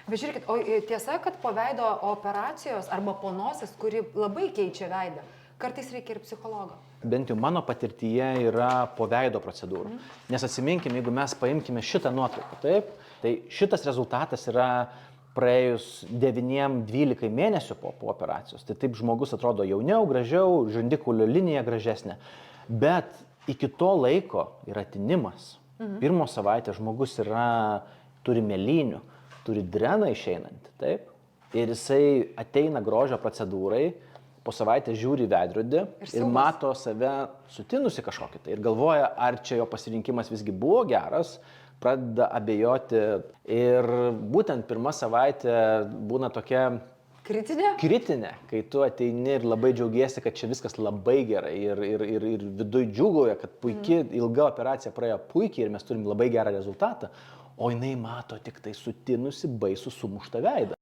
Bet žiūrėkit, o tiesa, kad po veido operacijos arba po nosies, kuri labai keičia veidą, kartais reikia ir psichologo. Bent jau mano patirtyje yra po veido procedūrų. Nes atsiminkim, jeigu mes paimkime šitą nuotrauką, taip, tai šitas rezultatas yra praėjus 9-12 mėnesių po operacijos. Tai taip žmogus atrodo jauniau, gražiau, žandikaulio linija gražesnė. Bet iki to laiko yra tinimas. Pirmos savaitės žmogus turi mėlynių, turi dreną išeinantį, taip. Ir jisai ateina grožio procedūrai, po savaitės žiūri į veidrodį ir mato save sutinusi kažkokį tai. Ir galvoja, ar čia jo pasirinkimas visgi buvo geras, pradeda abejoti. Ir būtent pirma savaitė būna tokia kritinė, kai tu ateini ir labai džiaugiesi, kad čia viskas labai gerai ir viduj džiūgauja, kad puikiai ilga operacija praėjo puikiai ir mes turim labai gerą rezultatą, o jinai mato tik tai sutinusi baisų sumuštą veidą.